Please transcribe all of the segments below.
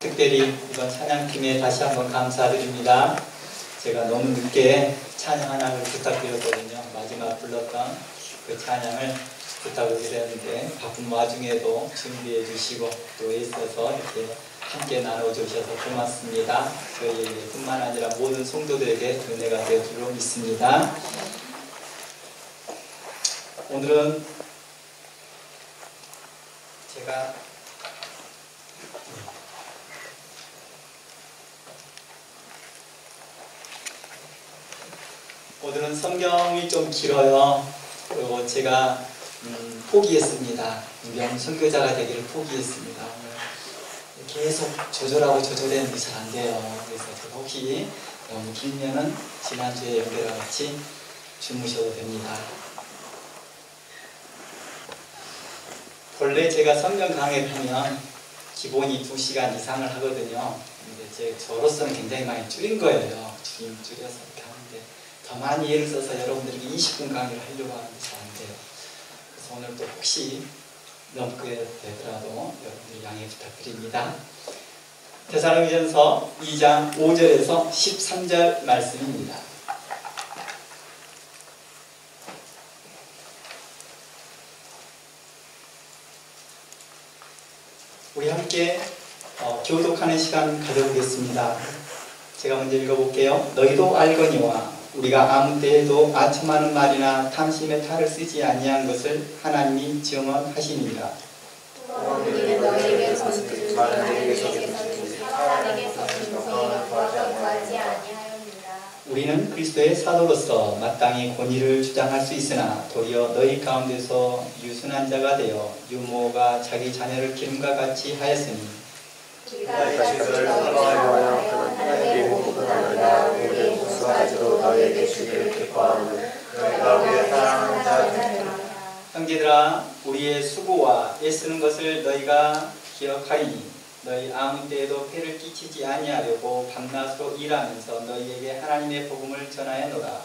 특별히 이번 찬양팀에 다시 한번 감사드립니다. 제가 너무 늦게 찬양 하나를 부탁드렸거든요. 마지막 불렀던 그 찬양을 부탁을 드렸는데 바쁜 와중에도 준비해 주시고 또 애써서 이렇게 함께 나눠주셔서 고맙습니다. 저희에게 뿐만 아니라 모든 성도들에게 은혜가 되어 줄로 믿습니다. 오늘은 제가 오늘은 성경이 좀 길어요. 그리고 제가 포기했습니다. 명 선교자가 되기를 포기했습니다. 계속 조절했는데 잘 안 돼요. 그래서 제가 혹시 너무 길면은 지난주에 연결과 같이 주무셔도 됩니다. 원래 제가 성경 강의를 하면 기본이 2시간 이상을 하거든요. 근데 저로서는 굉장히 많이 줄인 거예요. 줄여서 이렇게 하는데 더 많이 예를 써서 여러분들에게 20분 강의를 하려고 하는데 잘 안 돼요. 그래서 오늘 또 혹시 넘게 되더라도 여러분들 양해 부탁드립니다. 데살로니가전서 2장 5절에서 13절 말씀입니다. 우리 함께 교독하는 시간 가져보겠습니다. 제가 먼저 읽어볼게요. 너희도 알거니와 우리가 아무 때에도 아첨하는 말이나 탐심의 탈을 쓰지 아니한 것을 하나님이 증언하시니라. 우리는 너희에게서든지 다른 데에게서든지 사람에게서든지 구하지 아니하였느니라. 우리는 그리스도의 사도로서 마땅히 권위를 주장할 수 있으나 도리어 너희 가운데서 유순한 자가 되어 유모가 자기 자녀를 기름과 같이 하였으니 우리가 자식을 사랑하여 하나님의 복음을 알라. 우리의 무수하지도 너희에게 주기를 기뻐하오니 너희가 우리의 사랑하는 자들이라. 형제들아 우리의 수고와 애쓰는 것을 너희가 기억하리니 너희 아무 때에도 폐를 끼치지 아니하려고 밤낮으로 일하면서 너희에게 하나님의 복음을 전하여노라.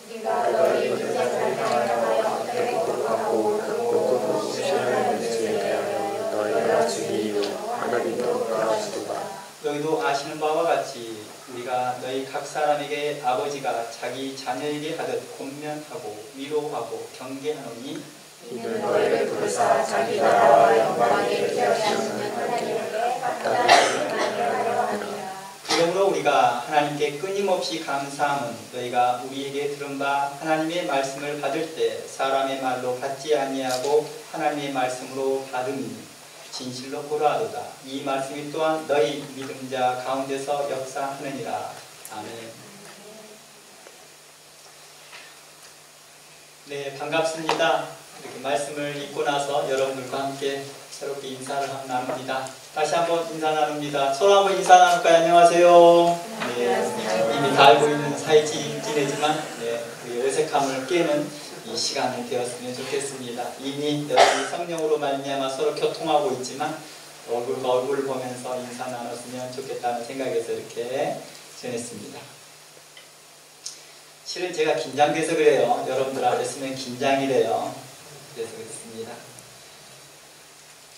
우리가 너희 인생을 향하여 대복을 받고 큰 무시하는 것을 대하여 너희가 주기로 하나님도 그러하시도다. 너희도 아시는 바와 같이 우리가 너희 각 사람에게 아버지가 자기 자녀에게 하듯 권면하고 위로하고 경계하노니 이는 너희를 부르사 자기 나라와 영광에 이르시는 하나님께 하려 함이라. 그러므로 우리가 하나님께 끊임없이 감사함은 너희가 우리에게 들은 바 하나님의 말씀을 받을 때 사람의 말로 받지 아니하고 하나님의 말씀으로 받음이 진실로 고라하도다. 이 말씀이 또한 너희 믿음 자 가운데서 역사하느니라. 아멘. 네, 반갑습니다. 이렇게 말씀을 읽고 나서 여러분들과 함께 새롭게 인사를 나눕니다. 다시 한번 인사 나눕니다. 서로 한번 인사 나눌까요? 안녕하세요. 네, 이미 다 알고 있는 사이지내지만 우리 어색함을 깨는 이 시간이 되었으면 좋겠습니다. 이미 여러분이 성령으로 말미암아 서로 교통하고 있지만 얼굴과 얼굴을 보면서 인사 나눴으면 좋겠다는 생각에서 이렇게 전했습니다. 실은 제가 긴장돼서 그래요. 여러분들 앞에 서면 긴장이 돼요. 그래서 그렇습니다.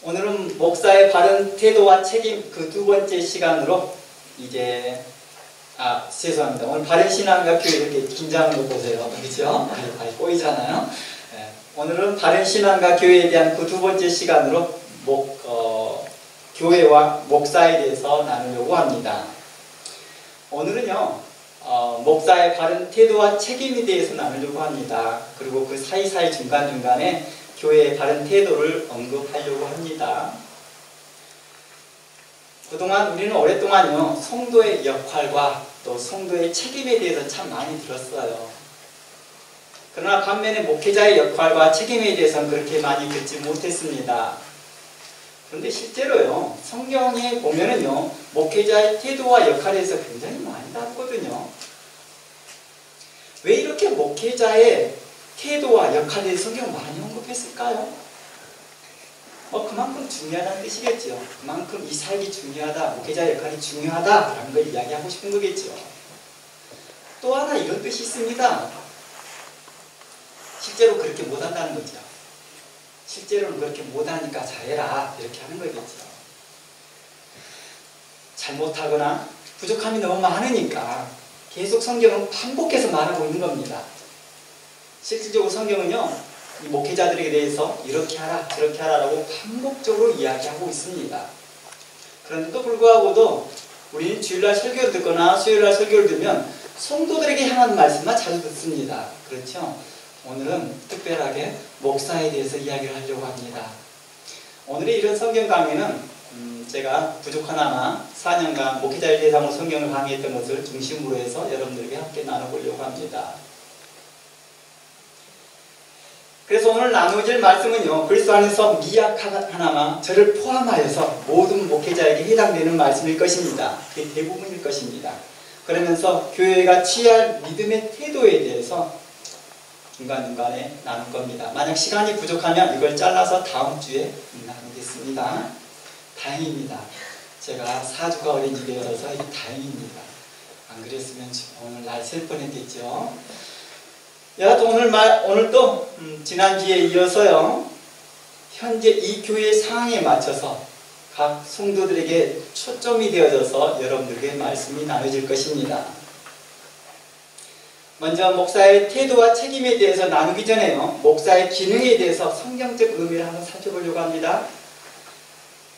오늘은 목사의 바른 태도와 책임 그 두 번째 시간으로 이제 죄송합니다. 오늘 바른 신앙과 교회 이렇게 긴장한 거 보세요. 그렇죠? 보이잖아요. 네. 오늘은 바른 신앙과 교회에 대한 그 두 번째 시간으로 교회와 목사에 대해서 나누려고 합니다. 오늘은요 목사의 바른 태도와 책임에 대해서 나누려고 합니다. 그리고 그 사이사이 중간중간에 교회의 바른 태도를 언급하려고 합니다. 그동안 우리는 오랫동안요 성도의 역할과 또 성도의 책임에 대해서 참 많이 들었어요. 그러나 반면에 목회자의 역할과 책임에 대해서는 그렇게 많이 듣지 못했습니다. 그런데 실제로요 성경에 보면은요 목회자의 태도와 역할에 대해서 굉장히 많이 다루거든요. 왜 이렇게 목회자의 태도와 역할에 대해서 성경 많이 언급했을까요? 그만큼 중요하다는 뜻이겠죠. 그만큼 이 삶이 중요하다, 목회자의 역할이 중요하다라는 걸 이야기하고 싶은 거겠죠. 또 하나 이런 뜻이 있습니다. 실제로 그렇게 못한다는 거죠. 실제로는 그렇게 못하니까 잘해라 이렇게 하는 거겠죠. 잘못하거나 부족함이 너무 많으니까 계속 성경은 반복해서 말하고 있는 겁니다. 실질적으로 성경은요, 이 목회자들에게 대해서 이렇게 하라 저렇게 하라라고 반복적으로 이야기하고 있습니다. 그런데도 불구하고도 우리는 주일날 설교를 듣거나 수요일날 설교를 들으면 성도들에게 향한 말씀만 자주 듣습니다. 그렇죠? 오늘은 특별하게 목사에 대해서 이야기를 하려고 합니다. 오늘의 이런 성경 강의는 제가 부족하나마 4년간 목회자를 대상으로 성경을 강의했던 것을 중심으로 해서 여러분들에게 함께 나눠보려고 합니다. 그래서 오늘 나누어질 말씀은요, 그리스도 안에서 미약하나마 저를 포함하여서 모든 목회자에게 해당되는 말씀일 것입니다. 그게 대부분일 것입니다. 그러면서 교회가 취할 믿음의 태도에 대해서 중간중간에 나눌 겁니다. 만약 시간이 부족하면 이걸 잘라서 다음 주에 나누겠습니다. 다행입니다. 제가 4주가 어린이 되어서 다행입니다. 안 그랬으면 오늘 날 셀 뻔했겠죠. 여하튼 오늘 또 지난주에 이어서요, 현재 이 교회의 상황에 맞춰서 각 성도들에게 초점이 되어져서 여러분들에게 말씀이 나눠질 것입니다. 먼저 목사의 태도와 책임에 대해서 나누기 전에요, 목사의 기능에 대해서 성경적 의미를 한번 살펴보려고 합니다.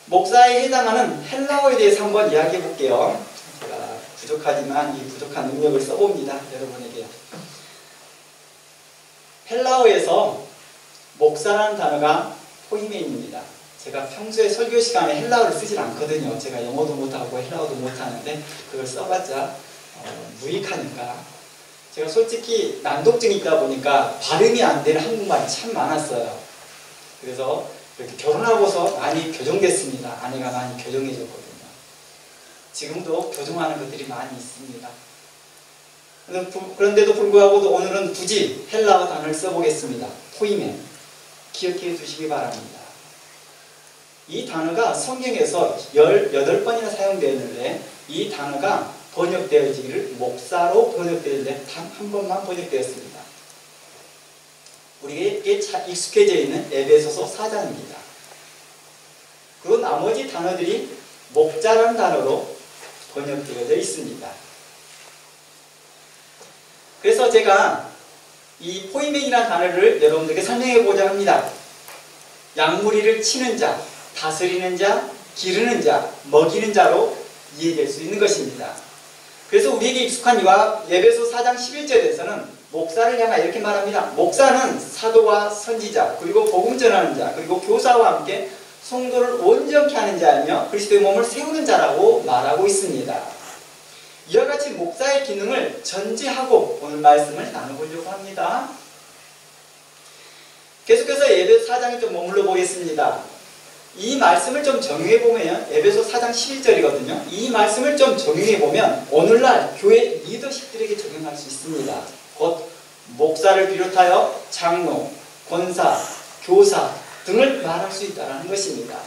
목사에 해당하는 헬라어에 대해서 한번 이야기해 볼게요. 제가 부족하지만 이 부족한 능력을 써봅니다. 여러분에게. 헬라어에서 목사라는 단어가 포이멘입니다. 제가 평소에 설교 시간에 헬라어를 쓰질 않거든요. 제가 영어도 못하고 헬라어도 못하는데 그걸 써봤자 무익하니까. 제가 솔직히 난독증이 있다 보니까 발음이 안 되는 한국말이 참 많았어요. 그래서 이렇게 결혼하고서 많이 교정됐습니다. 아내가 많이 교정해줬거든요. 지금도 교정하는 것들이 많이 있습니다. 그런데도 불구하고도 오늘은 굳이 헬라어 단어를 써보겠습니다. 포이멘. 기억해 주시기 바랍니다. 이 단어가 성경에서 18번이나 사용되었는데 이 단어가 번역되어지기를 목사로 번역되었는데 단 한 번만 번역되었습니다. 우리에게 익숙해져 있는 에베소서 4장입니다. 그리고 나머지 단어들이 목자라는 단어로 번역되어져 있습니다. 그래서 제가 이 포이멘이라는 단어를 여러분들께 설명해 보자 합니다. 양무리를 치는 자, 다스리는 자, 기르는 자, 먹이는 자로 이해될 수 있는 것입니다. 그래서 우리에게 익숙한 이와 에베소 4장 11절에서는 목사를 향하여 이렇게 말합니다. 목사는 사도와 선지자, 그리고 복음 전하는 자, 그리고 교사와 함께 성도를 온전케 하는 자이며 그리스도의 몸을 세우는 자라고 말하고 있습니다. 이와 같이 목사의 기능을 전제하고 오늘 말씀을 나눠보려고 합니다. 계속해서 에베소 4장에 좀 머물러 보겠습니다. 이 말씀을 좀 정의해보면 에베소 4장 11절이거든요. 이 말씀을 좀 정의해보면 오늘날 교회 리더십들에게 적용할 수 있습니다. 곧 목사를 비롯하여 장로, 권사, 교사 등을 말할 수 있다는 것입니다.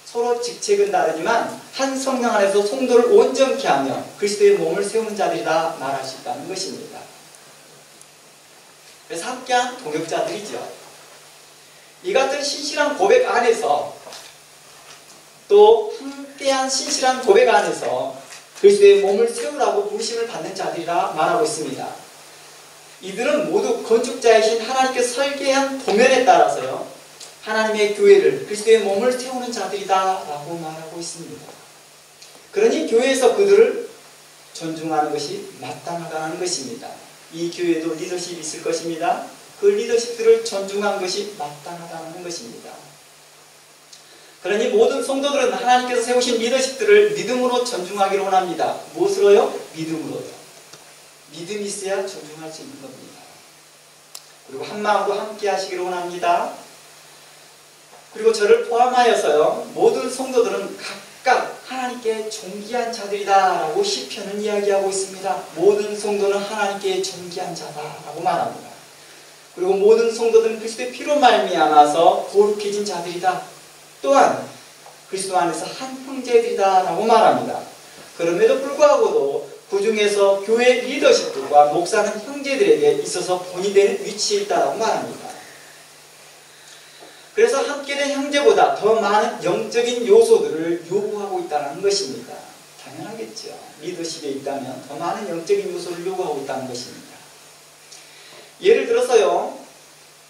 서로 직책은 다르지만 한 성령 안에서 성도를 온전케 하며 그리스도의 몸을 세우는 자들이다 말할 수 있다는 것입니다. 그래서 함께한 동역자들이죠. 이 같은 신실한 고백 안에서 또 함께한 신실한 고백 안에서 그리스도의 몸을 세우라고 부르심을 받는 자들이라 말하고 있습니다. 이들은 모두 건축자이신 하나님께서 설계한 도면에 따라서요, 하나님의 교회를 그리스도의 몸을 세우는 자들이다 라고 말하고 있습니다. 그러니 교회에서 그들을 존중하는 것이 마땅하다는 것입니다. 이 교회도 리더십이 있을 것입니다. 그 리더십들을 존중한 것이 마땅하다는 것입니다. 그러니 모든 성도들은 하나님께서 세우신 리더십들을 믿음으로 존중하기를 원합니다. 무엇으로요? 믿음으로요. 믿음이 있어야 존중할 수 있는 겁니다. 그리고 한 마음으로 함께 하시기를 원합니다. 그리고 저를 포함하여서요, 모든 성도들은 각각 하나님께 존귀한 자들이다 라고 시편은 이야기하고 있습니다. 모든 성도는 하나님께 존귀한 자다라고 말합니다. 그리고 모든 성도들은 그리스도의 피로 말미암아서 거룩해진 자들이다. 또한 그리스도 안에서 한 형제들이다 라고 말합니다. 그럼에도 불구하고도 그 중에서 교회 리더십들과 목사는 형제들에게 있어서 본이 되는 위치에 있다고 말합니다. 그래서 함께된 형제보다 더 많은 영적인 요소들을 요구하고 있다는 것입니다. 당연하겠죠. 리더십에 있다면 더 많은 영적인 요소를 요구하고 있다는 것입니다. 예를 들어서요,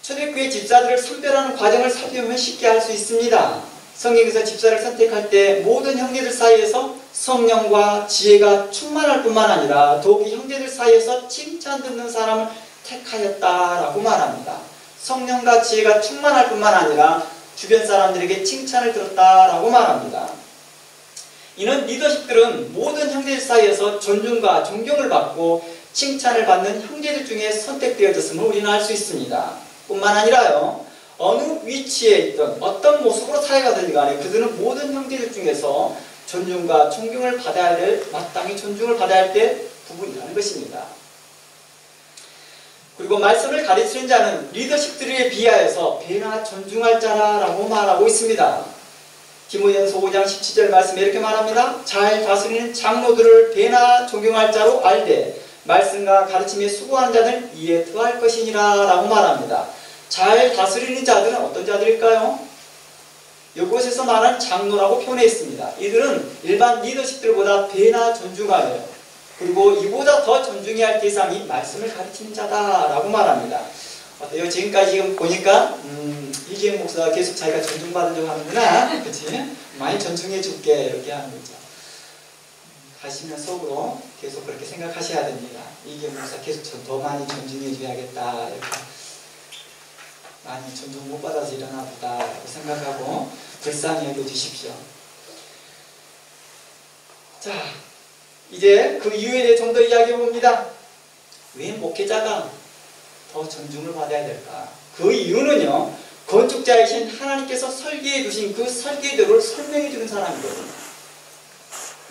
초대교회 집사들을 선별하는 과정을 살펴보면 쉽게 알 수 있습니다. 성경에서 집사를 선택할 때 모든 형제들 사이에서 성령과 지혜가 충만할 뿐만 아니라 더욱이 형제들 사이에서 칭찬 듣는 사람을 택하였다라고 말합니다. 성령과 지혜가 충만할 뿐만 아니라 주변 사람들에게 칭찬을 들었다라고 말합니다. 이는 리더십들은 모든 형제들 사이에서 존중과 존경을 받고 칭찬을 받는 형제들 중에 선택되어졌음을 우리는 알 수 있습니다. 뿐만 아니라요, 어느 위치에 있든 어떤 모습으로 살아가든지 간에 그들은 모든 형제들 중에서 존중과 존경을 받아야 될, 마땅히 존중을 받아야 할 때 부분이라는 것입니다. 그리고 말씀을 가르치는 자는 리더십들에 비하여서 배나 존중할 자라라고 말하고 있습니다. 디모데전서 5장 17절 말씀에 이렇게 말합니다. 잘 다스리는 장로들을 배나 존경할 자로 알되 말씀과 가르침에 수고하는 자는 이에 더할 것이니라 라고 말합니다. 잘 다스리는 자들은 어떤 자들일까요? 이곳에서 말하는 장로라고 표현했습니다. 이들은 일반 리더십들보다 배나 존중하여요. 그리고 이보다 더 존중해야 할 대상이 말씀을 가르치는 자다라고 말합니다. 어때요? 지금까지 지금 보니까 이기영 목사가 계속 자기가 존중받으려고 하는구나. 그치? 많이 존중해 줄게 이렇게 하는 거죠. 하시면 속으로 계속 그렇게 생각하셔야 됩니다. 이기영 목사 계속 더 많이 존중해 줘야겠다. 이렇게. 많이 존중 못 받아서 일어나 보다 라고 생각하고 불쌍히 여겨주십시오. 자, 이제 그 이유에 대해 좀 더 이야기해 봅니다. 왜 목회자가 더 존중을 받아야 될까? 그 이유는요, 건축자이신 하나님께서 설계해 두신 그 설계대로를 설명해 주는 사람이거든요.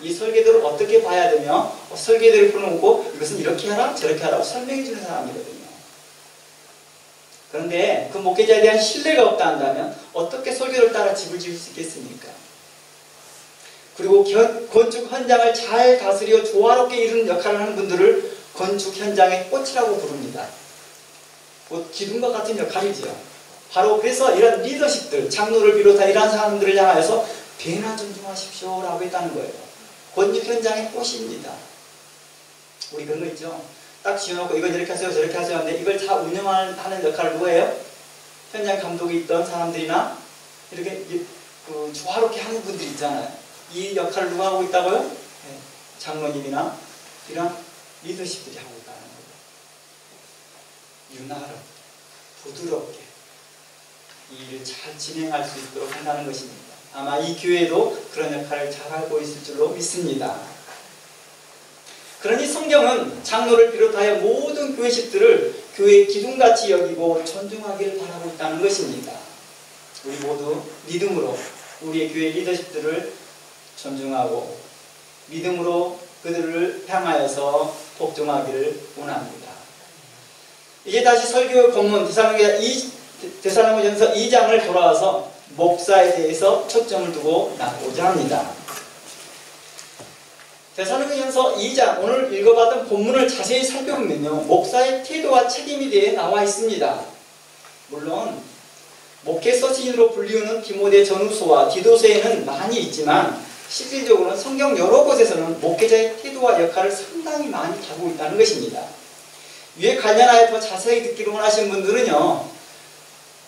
이 설계대로를 어떻게 봐야 되며 설계대로를 풀어놓고 이것은 이렇게 하라 저렇게 하라고 설명해 주는 사람이거든요. 그런데 그 목회자에 대한 신뢰가 없다 한다면 어떻게 설계를 따라 집을 지을 수 있겠습니까? 그리고 건축 현장을 잘 다스려 조화롭게 이루는 역할을 하는 분들을 건축 현장의 꽃이라고 부릅니다. 곧 기둥과 같은 역할이지요. 바로 그래서 이런 리더십들, 장로를 비롯한 이러한 사람들을 향하여서 배나 존중하십시오 라고 했다는 거예요. 건축 현장의 꽃입니다. 우리 그런 거 있죠. 딱 지어놓고 이건 이렇게 하세요 저렇게 하세요 하는데 이걸 다 운영하는 역할을 누가 해요? 현장 감독이 있던 사람들이나 이렇게 그 조화롭게 하는 분들 있잖아요. 이 역할을 누가 하고 있다고요? 네, 장로님이나 이런 리더십들이 하고 있다는 거예요. 유나로 부드럽게 이 일을 잘 진행할 수 있도록 한다는 것입니다. 아마 이 교회도 그런 역할을 잘 하고 있을 줄로 믿습니다. 그러니 성경은 장로를 비롯하여 모든 교회식들을 교회의 기둥같이 여기고 존중하기를 바라고 있다는 것입니다. 우리 모두 믿음으로 우리의 교회 리더십들을 존중하고 믿음으로 그들을 향하여서 복종하기를 원합니다. 이제 다시 설교 본문 데살로니가전서 2장을 돌아와서 목사에 대해서 초점을 두고 나누고자 합니다. 데살로니가전서 2장 오늘 읽어봤던 본문을 자세히 살펴보면요, 목사의 태도와 책임에 대해 나와 있습니다. 물론 목회 서신으로 불리우는 디모데 전후서와 디도서에는 많이 있지만 실질적으로는 성경 여러 곳에서는 목회자의 태도와 역할을 상당히 많이 다루고 있다는 것입니다. 위에 관련하여 더 자세히 듣기를 원하시는 분들은요,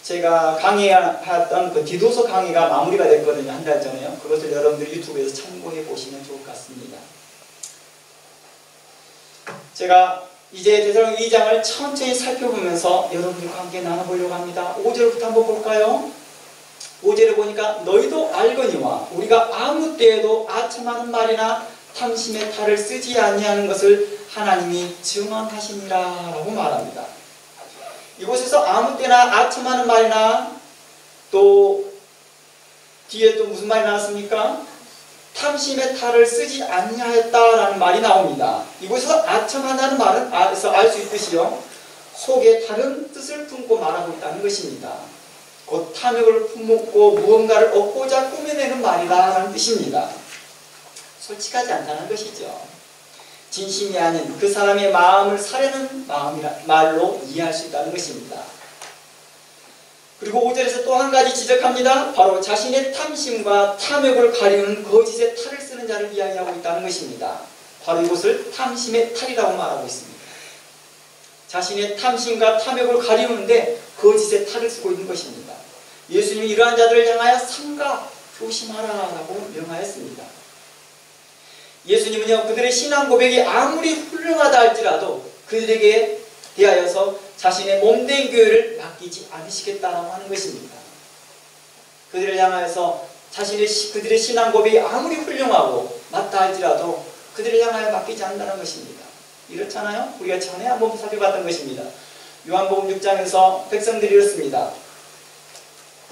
제가 강의했던 그 디도서 강의가 마무리가 됐거든요. 한 달 전에요. 그것을 여러분들이 유튜브에서 참고해 보시면 좋을 것 같습니다. 제가 이제 데살로니가 2장을 천천히 살펴보면서 여러분들과 함께 나눠보려고 합니다. 5절부터 한번 볼까요? 5절에 보니까 너희도 알거니와 우리가 아무 때에도 아첨하는 말이나 탐심의 탈을 쓰지 아니하는 것을 하나님이 증언하시니라 라고 말합니다. 이곳에서 아무 때나 아첨하는 말이나 또 뒤에 또 무슨 말이 나왔습니까? 탐심의 탈을 쓰지 아니하였다라는 말이 나옵니다. 이곳에서 아첨한다는 말은 알 수 있듯이요, 속에 다른 뜻을 품고 말하고 있다는 것입니다. 곧 탐욕을 품고 무언가를 얻고자 꾸며내는 말이라는 뜻입니다. 솔직하지 않다는 것이죠. 진심이 아닌 그 사람의 마음을 사려는 말로 이해할 수 있다는 것입니다. 그리고 5절에서 또 한 가지 지적합니다. 바로 자신의 탐심과 탐욕을 가리는 거짓의 탈을 쓰는 자를 이야기하고 있다는 것입니다. 바로 이것을 탐심의 탈이라고 말하고 있습니다. 자신의 탐심과 탐욕을 가리우는데 거짓의 탈을 쓰고 있는 것입니다. 예수님이 이러한 자들을 향하여 삼가 조심하라라고 명하였습니다. 예수님은요, 그들의 신앙 고백이 아무리 훌륭하다 할지라도 그들에게 대하여서 자신의 몸된 교회를 맡기지 않으시겠다라고 하는 것입니다. 그들을 향하여서 그들의 신앙 고백이 아무리 훌륭하고 맞다 할지라도 그들을 향하여 맡기지 않는다는 것입니다. 이렇잖아요? 우리가 전에 한번 살펴봤던 것입니다. 요한복음 6장에서 백성들이 이렇습니다.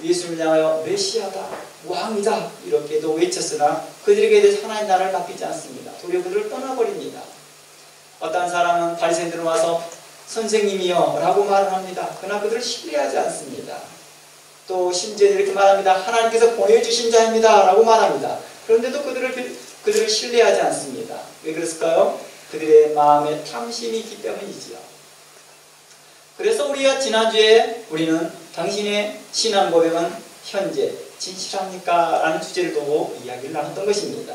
예수님을 향하여 메시아다, 왕이다 이렇게도 외쳤으나 그들에게 대해서 하나님 나라를 맡기지 않습니다. 도리어 그들을 떠나버립니다. 어떤 사람은 바리새인들은 와서 선생님이여 라고 말을 합니다. 그러나 그들을 신뢰하지 않습니다. 또 심지어 이렇게 말합니다. 하나님께서 보내주신 자입니다 라고 말합니다. 그런데도 그들을 신뢰하지 않습니다. 왜 그랬을까요? 그들의 마음에 탐심이 있기 때문이지요. 그래서 우리가 지난주에 우리는 당신의 신앙 고백은 현재 진실합니까? 라는 주제를 두고 이야기를 나눴던 것입니다.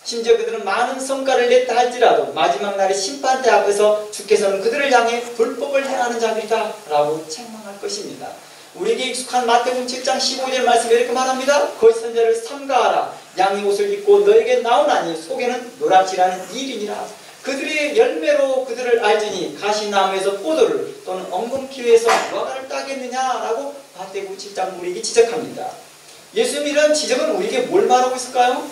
심지어 그들은 많은 성과를 냈다 할지라도 마지막 날의 심판대 앞에서 주께서는 그들을 향해 불법을 행하는 자들이다 라고 책망할 것입니다. 우리에게 익숙한 마태복음 7장 15절 말씀에 이렇게 말합니다. 거짓 선지자를 삼가하라. 양의 옷을 입고 너에게 나오나니 속에는 노랗지라는 일이니라. 그들의 열매로 그들을 알지니 가시나무에서 포도를 또는 엉겅퀴에서 무화과를 따겠느냐라고 마태복음 7장 우리에게 지적합니다. 예수님이 이런 지적은 우리에게 뭘 말하고 있을까요?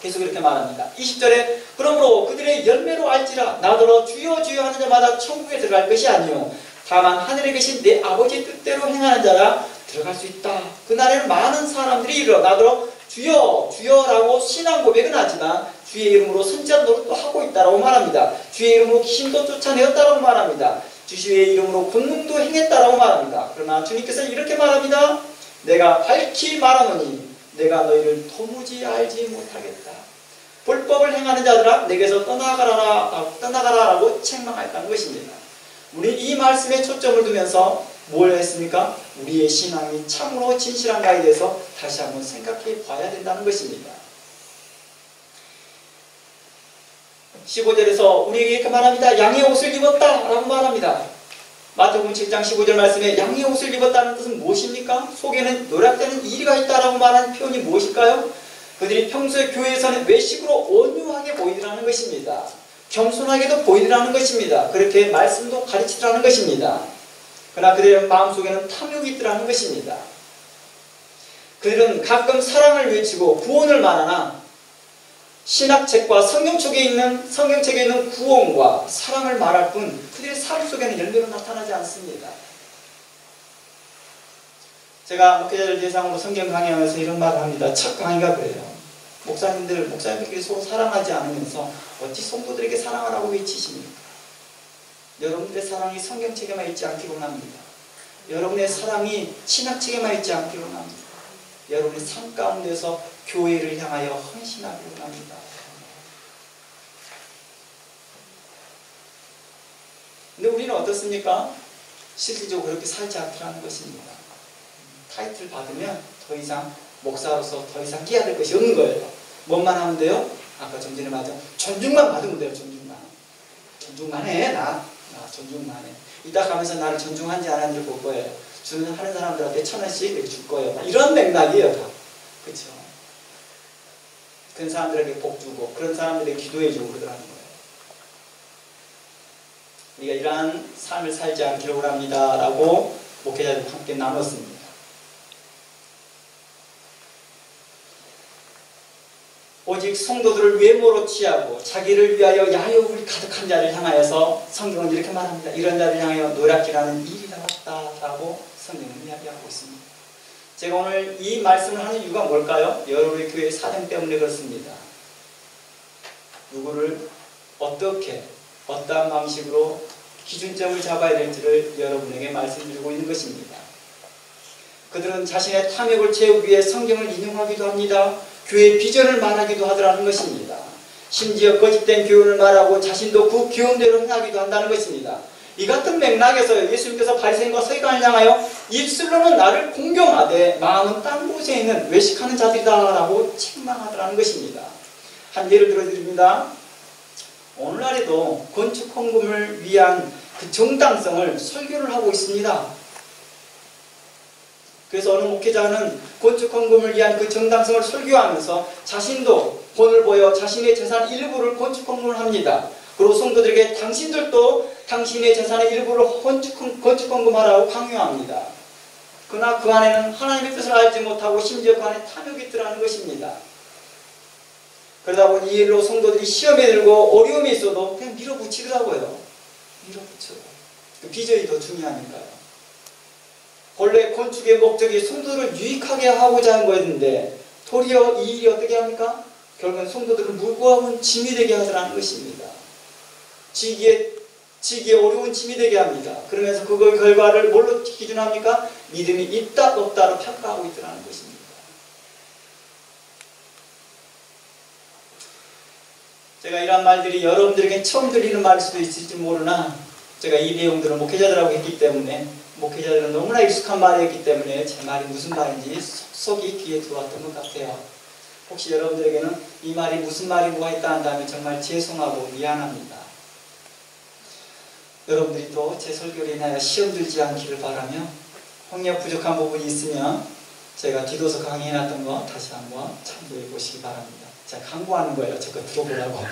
계속 이렇게 말합니다. 20절에 그러므로 그들의 열매로 알지라. 나더러 주여 주여 하는 자마다 천국에 들어갈 것이 아니요 다만 하늘에 계신 내 아버지의 뜻대로 행하는 자라 들어갈 수 있다. 그날에는 많은 사람들이 이르러 나더러 주여 주여라고 신앙 고백은 하지만 주의 이름으로 선지자 노릇도 하고 있다라고 말합니다. 주의 이름으로 귀신도 쫓아내었다라고 말합니다. 주의 이름으로 권능도 행했다라고 말합니다. 그러나 주님께서 이렇게 말합니다. 내가 밝히 말하노니 내가 너희를 도무지 알지 못하겠다. 불법을 행하는 자들아 내게서 떠나가라라고 책망했다는 것입니다. 우리 이 말씀에 초점을 두면서 뭘 했습니까? 우리의 신앙이 참으로 진실한가에 대해서 다시 한번 생각해 봐야 된다는 것입니다. 15절에서 우리에게 이렇게 말합니다. 양의 옷을 입었다 라고 말합니다. 마태복음 7장 15절 말씀에 양의 옷을 입었다는 뜻은 무엇입니까? 속에는 노랗다는 이리가 있다라고 말하는 표현이 무엇일까요? 그들이 평소에 교회에서는 외식으로 온유하게 보이더라는 것입니다. 겸손하게도 보이더라는 것입니다. 그렇게 말씀도 가르치더라는 것입니다. 그러나 그들의 마음속에는 탐욕이 있더라는 것입니다. 그들은 가끔 사랑을 외치고 구원을 말하나 신학책과 성경책에 있는 구원과 사랑을 말할 뿐 그들의 삶 속에는 열매로 나타나지 않습니다. 제가 목회자들 대상으로 성경 강의하면서 이런 말을 합니다. 첫 강의가 그래요. 목사님들끼리 서로 사랑하지 않으면서 어찌 성도들에게 사랑하라고 외치십니까? 여러분들의 사랑이 성경책에만 있지 않기로 합니다. 여러분의 사랑이 신학책에만 있지 않기로 합니다. 여러분의 삶 가운데서 교회를 향하여 헌신하기로 합니다. 근데 우리는 어떻습니까? 실질적으로 그렇게 살지 않더라는 것입니다. 타이틀 받으면 더 이상 목사로서 더 이상 끼어들 것이 없는 거예요. 뭐만 하면 돼요? 아까 좀 전에 말한 존중만 받으면 돼요. 존중만 해. 나 존중만 해. 이따 가면서 나를 존중한지 안 하는지 볼 거예요. 하는 사람들한테 1,000원씩 줄 거예요. 이런 맥락이에요. 다. 그렇죠? 그런 사람들에게 복 주고 그런 사람들에게 기도해 주고 그러더라는 거예요. 우리가 이러한 삶을 살지 않기를 원합니다 라고 목회자들과 함께 나눴습니다. 오직 성도들을 외모로 취하고 자기를 위하여 야욕을 가득한 자를 향하여서 성경은 이렇게 말합니다. 이런 자를 향하여 노랗기라는 일이 나왔다라고 성경은 이야기하고 있습니다. 제가 오늘 이 말씀을 하는 이유가 뭘까요? 여러분의 교회의 사정 때문에 그렇습니다. 누구를 어떻게 어떠한 방식으로 기준점을 잡아야 될지를 여러분에게 말씀드리고 있는 것입니다. 그들은 자신의 탐욕을 채우기 위해 성경을 인용하기도 합니다. 교회의 비전을 말하기도 하더라는 것입니다. 심지어 거짓된 교훈을 말하고 자신도 그 교훈대로 행하기도 한다는 것입니다. 이 같은 맥락에서 예수님께서 바리새인과 서기관을 향하여 입술로는 나를 공경하되 마음은 딴 곳에 있는 외식하는 자들이다라고 책망하더라는 것입니다. 한 예를 들어드립니다. 오늘날에도 건축 헌금을 위한 그 정당성을 설교를 하고 있습니다. 그래서 어느 목회자는 건축 헌금을 위한 그 정당성을 설교하면서 자신도 돈을 보여 자신의 재산 일부를 건축 헌금을 합니다. 그리고 성도들에게 당신들도 당신의 재산의 일부를 건축 헌금하라고 강요합니다. 그러나 그 안에는 하나님의 뜻을 알지 못하고 심지어 그 안에 탐욕이 있더라는 것입니다. 그러다 보니 이 일로 성도들이 시험에 들고 어려움이 있어도 그냥 밀어붙이더라고요. 밀어붙여요. 그 비전이 더 중요하니까요. 본래 건축의 목적이 성도들을 유익하게 하고자 하는 거였는데 도리어 이 일이 어떻게 합니까? 결국은 성도들을 무거운 짐이 되게 하더라는 것입니다. 지기에 어려운 짐이 되게 합니다. 그러면서 그걸 결과를 뭘로 기준합니까? 믿음이 있다 없다로 평가하고 있더라는 것입니다. 제가 이런 말들이 여러분들에게 처음 들리는 말일 수도 있을지 모르나 제가 이 내용들을 목회자들하고 했기 때문에 목회자들은 너무나 익숙한 말이었기 때문에 제 말이 무슨 말인지 속속이 귀에 들어왔던 것 같아요. 혹시 여러분들에게는 이 말이 무슨 말이 뭐가 있다 한다면 정말 죄송하고 미안합니다. 여러분들이 또 제 설교로 인하여 시험 들지 않기를 바라며 혹여 부족한 부분이 있으면 제가 뒤도서 강의해놨던 거 다시 한번 참고해 보시기 바랍니다. 제가 강구하는 거예요. 저거 들어보라고.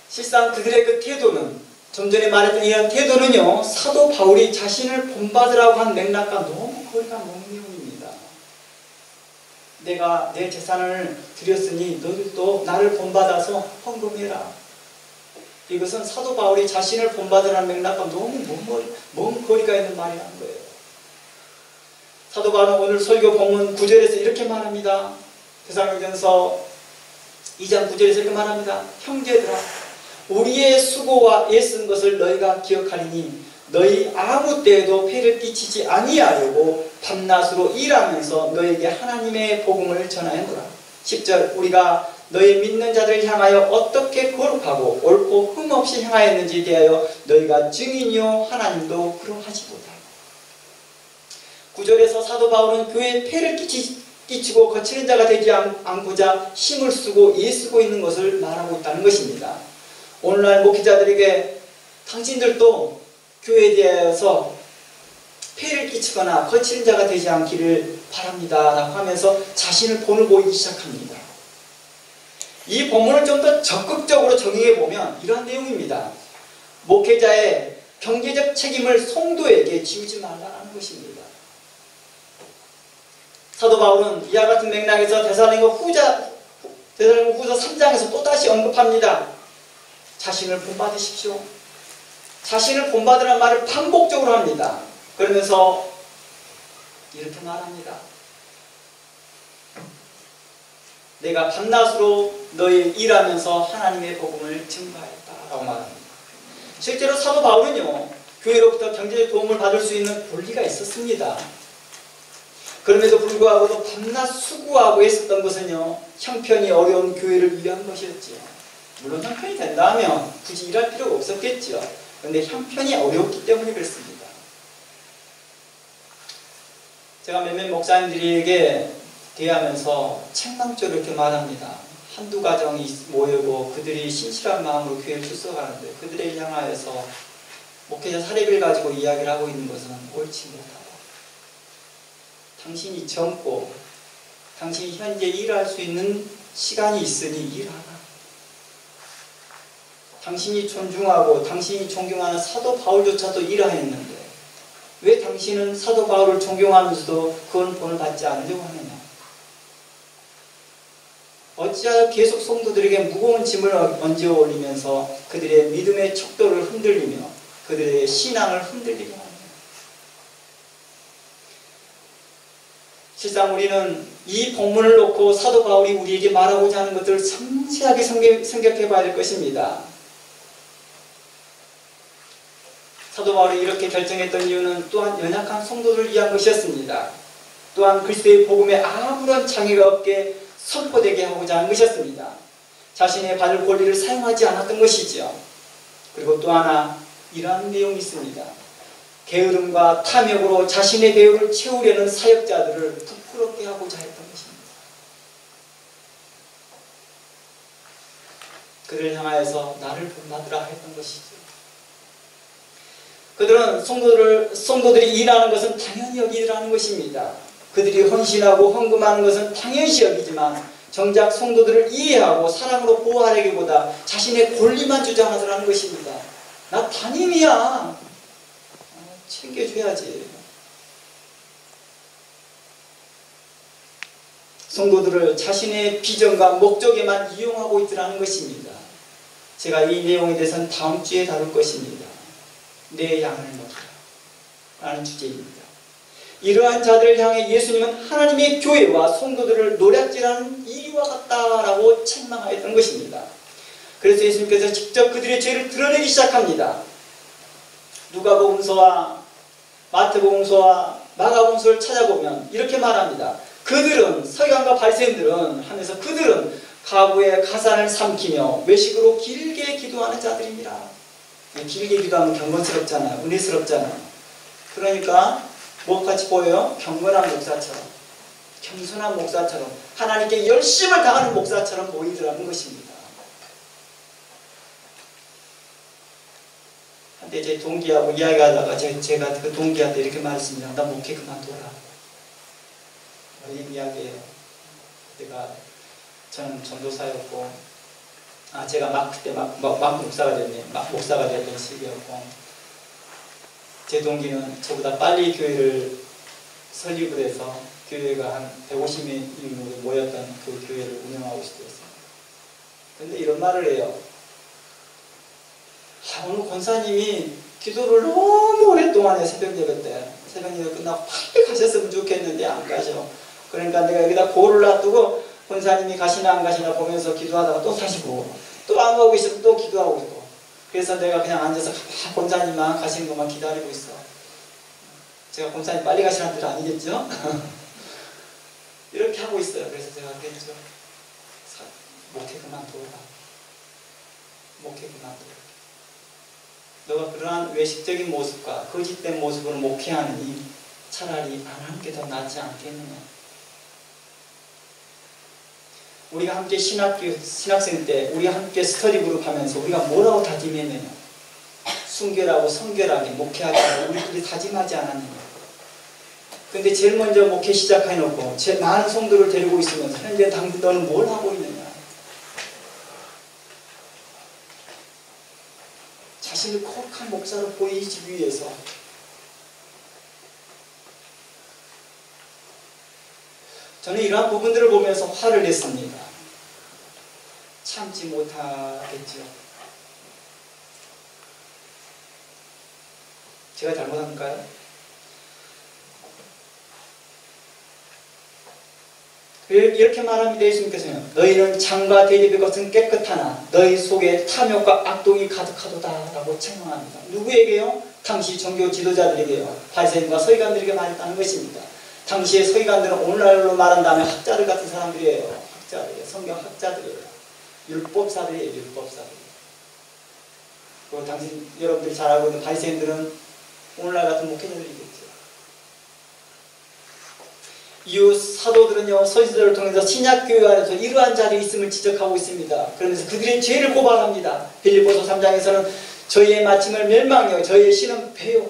실상 그들의 그 태도는 좀 전에 말했던 이런 태도는요. 사도 바울이 자신을 본받으라고 한 맥락과 너무 거리가 먼 내용입니다. 내가 내 재산을 드렸으니 너희들도 나를 본받아서 헌금해라. 이것은 사도 바울이 자신을 본받으라는 맥락과 너무 먼 거리가 있는 말이라는 거예요. 사도 바울은 오늘 설교 본문 9절에서 이렇게 말합니다. 데살로니가전서 2장 9절에서 이렇게 말합니다. 형제들아 우리의 수고와 애쓴 것을 너희가 기억하리니 너희 아무 때에도 폐를 끼치지 아니하려고 밤낮으로 일하면서 너에게 하나님의 복음을 전하였노라. 10절 우리가 너희 믿는 자들을 향하여 어떻게 거룩하고 옳고 흠없이 행하였는지에 대하여 너희가 증인이요 하나님도 그러하시도다. 9절에서 사도 바울은 교회에 폐를 끼치고 거치는 자가 되지 않고자 힘을 쓰고 애쓰고 있는 것을 말하고 있다는 것입니다. 오늘날 목회자들에게 당신들도 교회에 대하여서 폐를 끼치거나 거치는 자가 되지 않기를 바랍니다 라고 하면서 자신을 본을 보이기 시작합니다. 이 본문을 좀 더 적극적으로 정의해 보면 이러한 내용입니다. 목회자의 경제적 책임을 성도에게 지우지 말라는 것입니다. 사도 바울은 이와 같은 맥락에서 데살로니가 후서 3장에서 또다시 언급합니다. 자신을 본받으십시오. 자신을 본받으라는 말을 반복적으로 합니다. 그러면서 이렇게 말합니다. 내가 밤낮으로 너희 일하면서 하나님의 복음을 증거하였다라고 말합니다. 실제로 사도 바울은요, 교회로부터 경제적 도움을 받을 수 있는 권리가 있었습니다. 그럼에도 불구하고도 밤낮 수고하고 했었던 것은요, 형편이 어려운 교회를 위한 것이었지요. 물론 형편이 된다면 굳이 일할 필요가 없었겠지요. 그런데 형편이 어려웠기 때문에 그렇습니다. 제가 몇몇 목사님들에게 대하면서 책망적으로 이렇게 말합니다. 한두 가정이 모이고 그들이 신실한 마음으로 교회를 출석하는데 그들을 향하여서 목회자 사례비를 가지고 이야기를 하고 있는 것은 옳지 못하다. 당신이 젊고 당신이 현재 일할 수 있는 시간이 있으니 일하라. 당신이 존중하고 당신이 존경하는 사도 바울조차도 일하였는데 왜 당신은 사도 바울을 존경하면서도 그건 본을 받지 않으려고 하느냐. 어찌하여 계속 성도들에게 무거운 짐을 얹어 올리면서 그들의 믿음의 척도를 흔들리며 그들의 신앙을 흔들리게 하느냐. 실상 우리는 이 본문을 놓고 사도 바울이 우리에게 말하고자 하는 것들을 상세하게 생각해 봐야 될 것입니다. 사도 바울이 이렇게 결정했던 이유는 또한 연약한 성도들을 위한 것이었습니다. 또한 그리스도의 복음에 아무런 장애가 없게 선포되게 하고자 한 것이었습니다. 자신의 받을 권리를 사용하지 않았던 것이지요. 그리고 또 하나 이러한 내용이 있습니다. 게으름과 탐욕으로 자신의 배후를 채우려는 사역자들을 부끄럽게 하고자 했던 것입니다. 그들을 향하여서 나를 본받으라 했던 것이죠. 그들은 성도들이 일하는 것은 당연히 여기라는 것입니다. 그들이 헌신하고 헌금하는 것은 당연시 여기지만 정작 성도들을 이해하고 사랑으로 보호하려기보다 자신의 권리만 주장하더라는 것입니다. 나 담임이야. 챙겨줘야지. 성도들을 자신의 비전과 목적에만 이용하고 있더라는 것입니다. 제가 이 내용에 대해서는 다음 주에 다룰 것입니다. 내 양을 먹이라 라는 주제입니다. 이러한 자들을 향해 예수님은 하나님의 교회와 성도들을 노략질하는 이와 같다라고 책망하였던 것입니다. 그래서 예수님께서 직접 그들의 죄를 드러내기 시작합니다. 누가복음서와 마태복음서와 마가복음서를 찾아보면 이렇게 말합니다. 그들은, 서기관과 바리새인들은 하면서 그들은 가부의 가산을 삼키며 외식으로 길게 기도하는 자들입니다. 길게 기도하면 경건스럽잖아요. 은혜스럽잖아요. 그러니까 뭐같이 보여요? 경건한 목사처럼, 겸손한 목사처럼, 하나님께 열심을 다하는 목사처럼 보이더라는 것입니다. 한때 제 동기하고 이야기하다가 제가 그 동기한테 이렇게 말했습니다. 나 목회 그만둬라. 이 이야기예요. 그때가 저는 전도사였고, 제가 그때 막 목사가 됐네. 막 목사가 됐던 시기였고, 제 동기는 저보다 빨리 교회를 설립을 해서 교회가 한 150명이 모였던 그 교회를 운영하고 있었어요. 근데 이런 말을 해요. 오늘 권사님이 기도를 너무 오랫동안 해. 새벽 예배 때. 새벽 예배 끝나고 빨리 가셨으면 좋겠는데 안 가죠. 그러니까 내가 여기다 고를 놔두고 권사님이 가시나 안 가시나 보면서 기도하다가 또 다시 보고, 또 안 가고 있으면 또 기도하고 있고, 그래서 내가 그냥 앉아서 권사님만 가시는 것만 기다리고 있어. 제가 권사님 빨리 가시라는 뜻 아니겠죠? 이렇게 하고 있어요. 그래서 제가 그랬죠. 목회 그만둬라. 목회 그만둬라. 너가 그러한 외식적인 모습과 거짓된 모습으로 목회하느니 차라리 안 하는 게 더 낫지 않겠느냐. 우리가 함께 신학생 때 우리가 함께 스터디 그룹 하면서 우리가 뭐라고 다짐했느냐. 순결하고 성결하게 목회하자고 우리끼리 다짐하지 않았느냐. 근데 제일 먼저 목회 시작해놓고 제 많은 성도를 데리고 있으면서 현재 너는 뭘 하고 있느냐. 자신을 거룩한 목사로 보이기 위해서 저는 이러한 부분들을 보면서 화를 냈습니다. 참지 못하겠죠. 제가 잘못한가요? 이렇게 말합니다. 예수님께서는 너희는 창과 대접의 것은 깨끗하나 너희 속에 탐욕과 악독이 가득하도다 라고 책망합니다. 누구에게요? 당시 종교 지도자들에게요. 바리새인과 서기관들에게 말했다는 것입니다. 당시의 서기관들은 오늘날로 말한다면 학자들 같은 사람들이에요. 학자들이에요. 성경 학자들이에요. 율법사들이에요. 율법사들. 그리고 당신 여러분들이 잘 알고 있는 바리새인들은 오늘날 같은 목회자들이겠죠. 이후 사도들은요, 서신서를 통해서 신약교회 안에서 이러한 자들이 있음을 지적하고 있습니다. 그러면서 그들의 죄를 고발합니다. 빌립보서 3장에서는 저희의 마침을 멸망이요 저희의 신은 배요.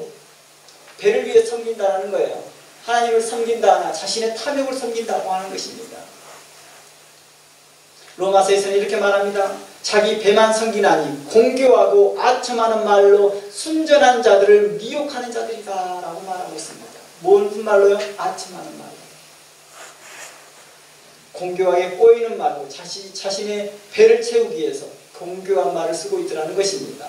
배를 위해 섬긴다는 거예요. 하나님을 섬긴다 하나 자신의 탐욕을 섬긴다고 하는 것입니다. 로마서에서는 이렇게 말합니다. 자기 배만 섬기나니 공교하고 아첨하는 말로 순전한 자들을 미혹하는 자들이다 라고 말하고 있습니다. 뭔 말로요? 아첨하는 말로. 공교하게 꼬이는 말로 자신의 배를 채우기 위해서 공교한 말을 쓰고 있더라는 것입니다.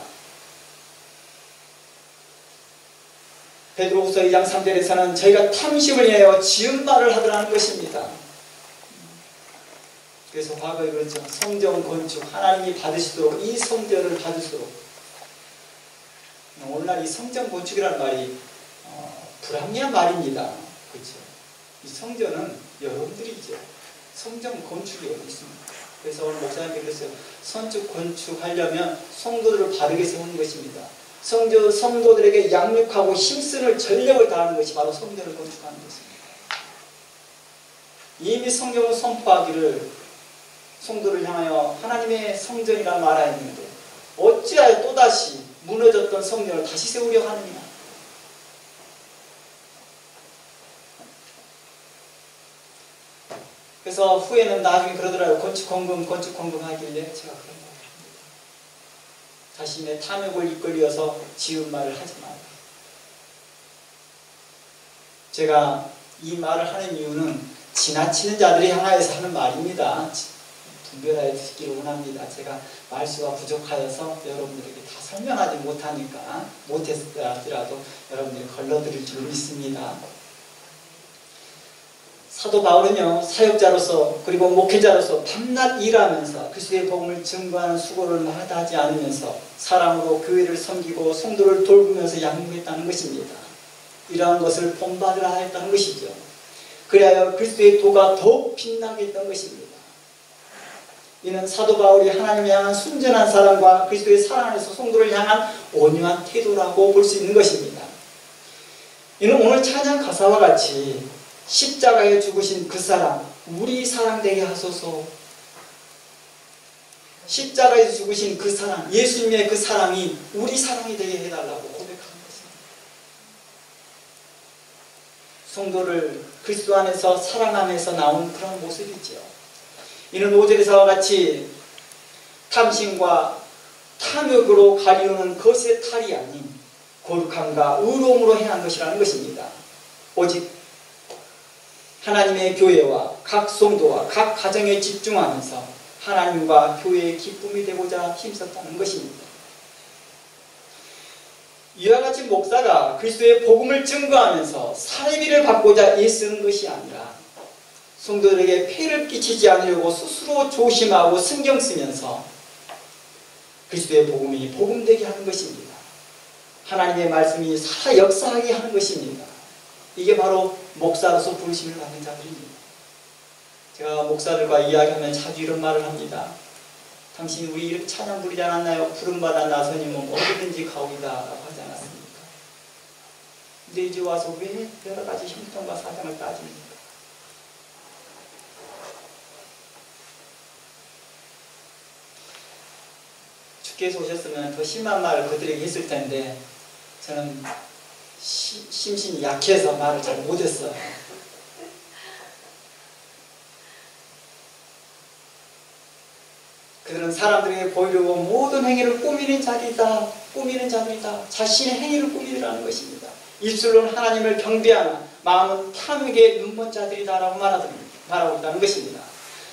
베드로후서 2장 3절에서는 저희가 탐심을 위하여 지은 말을 하더라는 것입니다. 그래서 과거에 그렇죠. 성전 건축 하나님이 받으시도록 이 성전을 받으시도록 오늘날 이 성전 건축이라는 말이 불합리한 말입니다. 그렇죠. 이 성전은 여러분들이죠. 성전 건축이 어디 있습니까? 그래서 오늘 목사님께 그랬어요. 선축, 건축하려면 성도들을 바르게 세우는 것입니다. 성도들에게 양육하고 힘쓰는 전력을 다하는 것이 바로 성전을 건축하는 것입니다. 이미 성경은 선포하기를 성도를 향하여 하나님의 성전이라 말하였는데 어찌하여 또다시 무너졌던 성전을 다시 세우려 하느냐. 그래서 후에는 나중에 그러더라고요. 건축헌금 하길래 제가 그런 말을 합니다. 자신의 탐욕을 이끌려서 지은 말을 하지 마라. 제가 이 말을 하는 이유는 지나치는 자들이 향하여서 하는 말입니다. 분별하여 듣기를 원합니다. 제가 말수가 부족하여서 여러분들에게 다 설명하지 못했더라도 여러분들이 걸러드릴 줄 믿습니다. 사도 바울은요, 사역자로서 그리고 목회자로서 밤낮 일하면서 그리스도의 복음을 증거하는 수고를 마다하지 않으면서 사랑으로 교회를 섬기고 성도를 돌보면서 양육했다는 것입니다. 이러한 것을 본받으라 했다는 것이죠. 그래야 그리스도의 도가 더욱 빛나게 했던 것입니다. 이는 사도 바울이 하나님을 향한 순전한 사랑과 그리스도의 사랑 안에서 성도를 향한 온유한 태도라고 볼 수 있는 것입니다. 이는 오늘 찬양 가사와 같이 십자가에 죽으신 그 사랑, 우리 사랑 되게 하소서. 십자가에 죽으신 그 사랑, 예수님의 그 사랑이 우리 사랑이 되게 해달라고 고백하는 것입니다. 성도를 그리스도 안에서 사랑하면서 나온 그런 모습이죠. 이는 5절에서와 같이 탐심과 탐욕으로 가리우는 것의 탈이 아닌 거룩함과 의로움으로 행한 것이라는 것입니다. 오직 하나님의 교회와 각 성도와 각 가정에 집중하면서 하나님과 교회의 기쁨이 되고자 힘썼다는 것입니다. 이와 같이 목사가 그리스도의 복음을 증거하면서 사례비를 받고자 애쓰는 것이 아니라 성도들에게 폐를 끼치지 않으려고 스스로 조심하고 신경 쓰면서 그리스도의 복음이 복음되게 하는 것입니다. 하나님의 말씀이 살아 역사하게 하는 것입니다. 이게 바로 목사로서 부르심을 받는 자들입니다. 제가 목사들과 이야기하면 자주 이런 말을 합니다. 당신 우리 이렇게 찬양 부르지 않았나요? 부름받아 나서님은 어디든지 가오이다 라고 하지 않았습니까? 근데 이제 와서 왜 여러 가지 형통과 사정을 따집니까? 주께서 오셨으면 더 심한 말을 그들에게 했을 텐데 저는 심신이 약해서 말을 잘 못했어요. 그들은 사람들에게 보이려고 모든 행위를 꾸미는 자들이다. 자신의 행위를 꾸미더라는 것입니다. 입술로는 하나님을 경배하나 마음은 탐욕에 눈먼 자들이다라고 말하고 있다는 것입니다.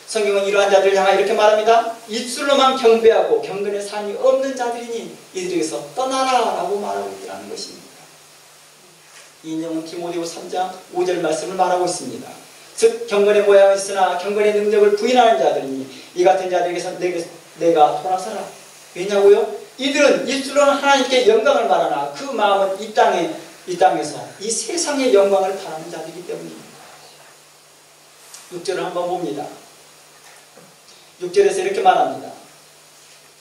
성경은 이러한 자들을 향하여 이렇게 말합니다. 입술로만 경배하고 경건의 삶이 없는 자들이니 이들에게서 떠나라 라고 말하고 있다는 것입니다. 이 인용은 디모데후서 3장 5절 말씀을 말하고 있습니다. 즉 경건의 모양은 있으나 경건의 능력을 부인하는 자들이니 이 같은 자들에게서 내가 돌아서라. 왜냐고요? 이들은 입술로는 하나님께 영광을 말하나 그 마음은 이 땅에서 이 세상의 영광을 바라는 자들이기 때문입니다. 6절을 한번 봅니다. 6절에서 이렇게 말합니다.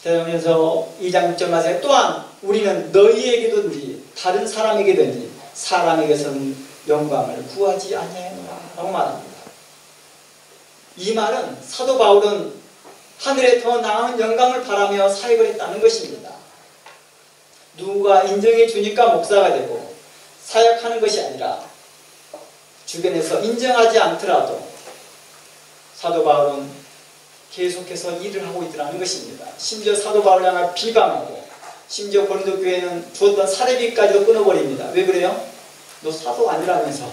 대전에서 2장 6절 말씀에 또한 우리는 너희에게든지 다른 사람에게든지 사람에게서는 영광을 구하지 아니하노라 라고 말합니다. 이 말은 사도 바울은 하늘에 더 나은 영광을 바라며 사역을 했다는 것입니다. 누가 인정해 주니까 목사가 되고 사역하는 것이 아니라 주변에서 인정하지 않더라도 사도 바울은 계속해서 일을 하고 있더라는 것입니다. 심지어 사도 바울을 향해 비방하고 심지어 고린도 교회는 주었던 사례비까지도 끊어버립니다. 왜 그래요? 너 사도 아니라면서,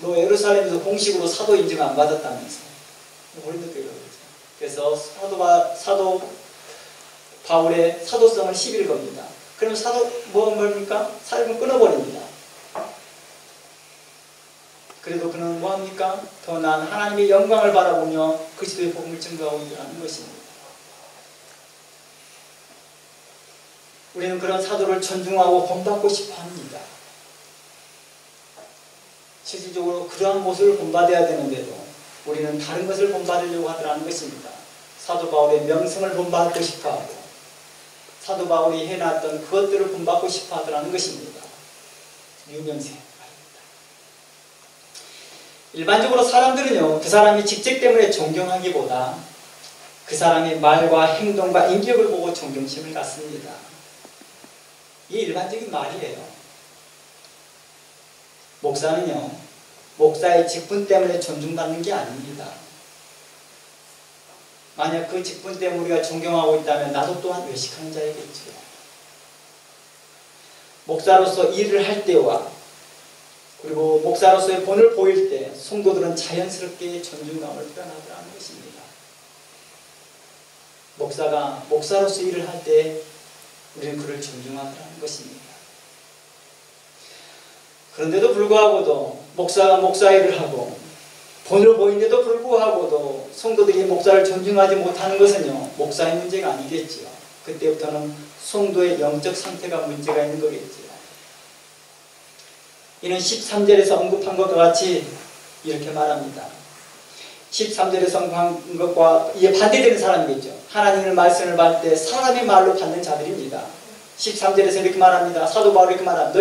너 예루살렘에서 공식으로 사도 인증 안 받았다면서. 고린도 교회가 그렇죠. 그래서 사도 바울의 사도성을 시비를 겁니다. 그럼 사도 뭡니까? 사역을 끊어버립니다. 그래도 그는 뭐합니까? 더 나은 하나님의 영광을 바라보며 그리스도의 복음을 증거하고 있다는 것입니다. 우리는 그런 사도를 존중하고 본받고 싶어 합니다. 실질적으로 그러한 모습을 본받아야 되는데도 우리는 다른 것을 본받으려고 하더라는 것입니다. 사도 바울의 명성을 본받고 싶어하고 사도 바울이 해놨던 그것들을 본받고 싶어하더라는 것입니다. 유명세 말입니다. 일반적으로 사람들은요, 그 사람이 직책 때문에 존경하기보다 그 사람의 말과 행동과 인격을 보고 존경심을 갖습니다. 이게 일반적인 말이에요. 목사는요, 목사의 직분 때문에 존중받는 게 아닙니다. 만약 그 직분 때문에 우리가 존경하고 있다면 나도 또한 외식하는 자이겠죠. 목사로서 일을 할 때와 그리고 목사로서의 본을 보일 때 성도들은 자연스럽게 존중감을 표현하더라는 것입니다. 목사가 목사로서 일을 할 때 우리는 그를 존중하더라는 것입니다. 그런데도 불구하고도 목사가 목사 일을 하고 본을 보이는데도 불구하고도 성도들이 목사를 존중하지 못하는 것은요, 목사의 문제가 아니겠지요. 그때부터는 성도의 영적 상태가 문제가 있는 거겠지요. 이는 13절에서 언급한 것과 같이 이렇게 말합니다. 13절에서 언급한 것과 이에 반대되는 사람이겠죠. 하나님의 말씀을 받을 때 사람의 말로 받는 자들입니다. 13절에서 이렇게 말합니다. 사도 바울이 이렇게 말합니다.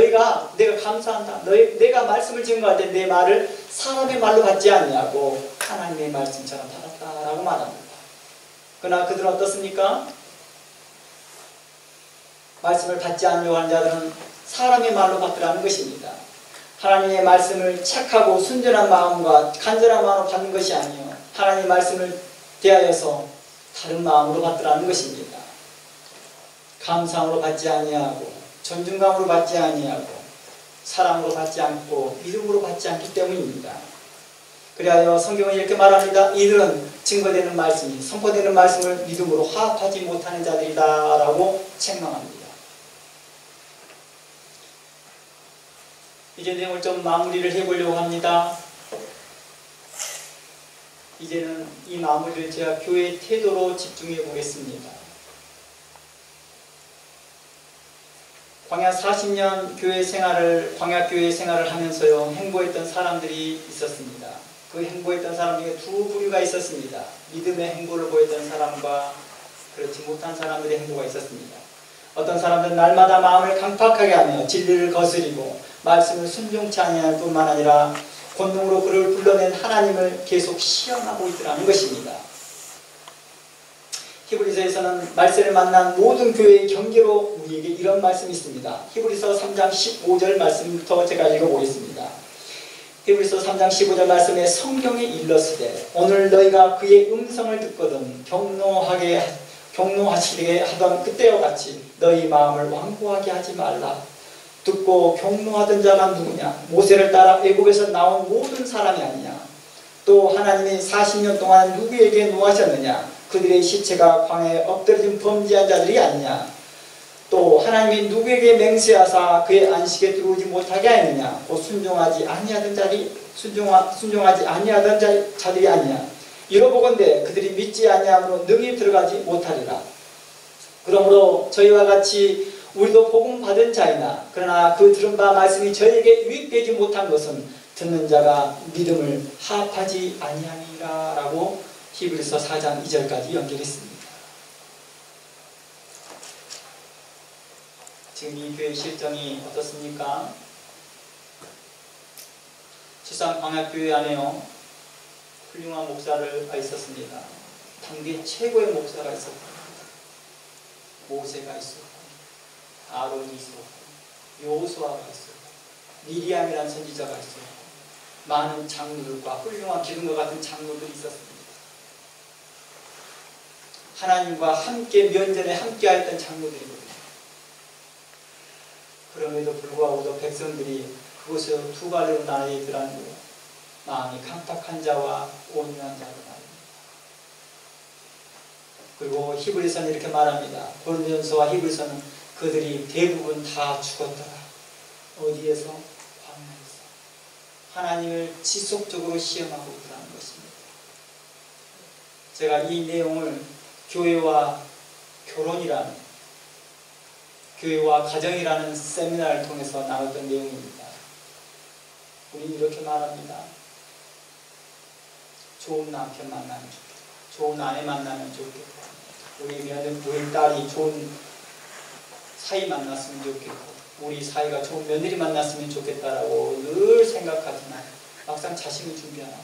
내가 감사한다. 내가 말씀을 증거할 때 내 말을 사람의 말로 받지 않냐고 하나님의 말씀처럼 받았다라고 말합니다. 그러나 그들은 어떻습니까? 말씀을 받지 않으려고 하는 자들은 사람의 말로 받으라는 것입니다. 하나님의 말씀을 착하고 순전한 마음과 간절한 마음으로 받는 것이 아니요, 하나님의 말씀을 대하여서 다른 마음으로 받으라는 것입니다. 감상으로 받지 아니하고 존중감으로 받지 아니하고 사랑으로 받지 않고 믿음으로 받지 않기 때문입니다. 그리하여 성경은 이렇게 말합니다. 이들은 증거되는 말씀이 선포되는 말씀을 믿음으로 화합하지 못하는 자들이다 라고 책망합니다. 이제 내용을 좀 마무리를 해보려고 합니다. 이제는 이 마무리를 제가 교회의 태도로 집중해 보겠습니다. 광야 40년 광야 교회 생활을 하면서요, 행보했던 사람들이 있었습니다. 그 행보했던 사람 중에 두 부류가 있었습니다. 믿음의 행보를 보였던 사람과 그렇지 못한 사람들의 행보가 있었습니다. 어떤 사람들은 날마다 마음을 강팍하게 하며 진리를 거스리고 말씀을 순종치 아니할 뿐만 아니라 권능으로 그를 불러낸 하나님을 계속 시험하고 있더라는 것입니다. 히브리서에서는 말세를 만난 모든 교회의 경계로 우리에게 이런 말씀이 있습니다. 히브리서 3장 15절 말씀부터 제가 읽어보겠습니다. 히브리서 3장 15절 말씀에 성경에 일렀으되 오늘 너희가 그의 음성을 듣거든 경노하시게 하던 그때와 같이 너희 마음을 완고하게 하지 말라. 듣고 경노하던 자가 누구냐? 모세를 따라 애굽에서 나온 모든 사람이 아니냐? 또 하나님이 40년 동안 누구에게 노하셨느냐? 그들의 시체가 광야에 엎드려진 범죄한 자들이 아니냐? 또 하나님이 누구에게 맹세하사 그의 안식에 들어오지 못하게 하였느냐? 곧 순종하지 아니하던 자들이 아니냐? 이러보건대 그들이 믿지 아니함으로 능히 들어가지 못하리라. 그러므로 저희와 같이 우리도 복음 받은 자이나 그러나 그 들은 바 말씀이 저희에게 유익되지 못한 것은 듣는 자가 믿음을 합하지 아니하니라 라고 히브리서 4장 2절까지 연결했습니다. 지금 이 교회 실정이 어떻습니까? 출산 광야교회 안에요, 훌륭한 목사가 있었습니다. 당대 최고의 목사가 있었고 모세가 있었고 아론이 있었고 여호수아가 있었고 미리암이라는 선지자가 있었고 많은 장로들과 훌륭한 기둥과 같은 장로들이 있었습니다. 하나님과 함께 면전에 함께하였던 장로들이거든요. 그럼에도 불구하고도 백성들이 그곳에서 두 갈래로 나뉘더라는 마음이 강팍한 자와 온유한 자로 나뉩니다. 그리고 히브리서는 이렇게 말합니다. 고린도전서와 히브리서는 그들이 대부분 다 죽었더라. 어디에서? 광야에서. 하나님을 지속적으로 시험하고 있다는 것입니다. 제가 이 내용을 교회와 결혼이라는, 교회와 가정이라는 세미나를 통해서 나눴던 내용입니다. 우리는 이렇게 말합니다. 좋은 남편 만나면 좋겠다. 좋은 아내 만나면 좋겠고, 우리 딸이 좋은 사이 만났으면 좋겠고, 우리 사이가 좋은 며느리 만났으면 좋겠다라고 늘 생각하지만 막상 자식을 준비하나 봐요.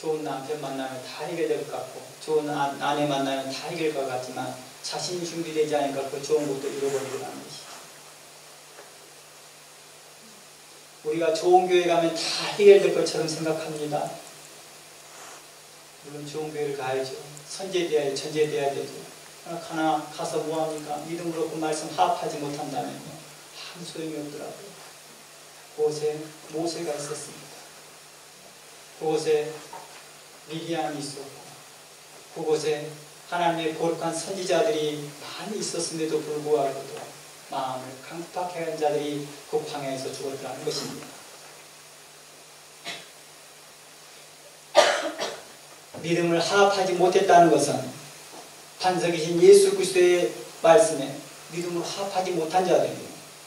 좋은 남편 만나면 다 해결될 것 같고, 좋은 아내 만나면 다 해결될 것 같지만 자신이 준비되지 않으니까 그 좋은 것도 잃어버리고 하는 것이죠. 우리가 좋은 교회 가면 다 해결될 것처럼 생각합니다. 물론 좋은 교회를 가야죠. 선제되어야 전제되어야 되죠. 하나 가서 뭐합니까? 믿음으로 그 말씀 합하지 못한다면요, 아무 소용이 없더라고요. 그곳에 모세가 있었습니다. 그곳에 미디안이 있었고, 그곳에 하나님의 거룩한 선지자들이 많이 있었음에도 불구하고도 마음을 강팍해 한 자들이 그 광야에서 죽었더라는 것입니다. 믿음을 화합하지 못했다는 것은 반석이신 예수 그리스도의 말씀에 믿음으로 화합하지 못한 자들이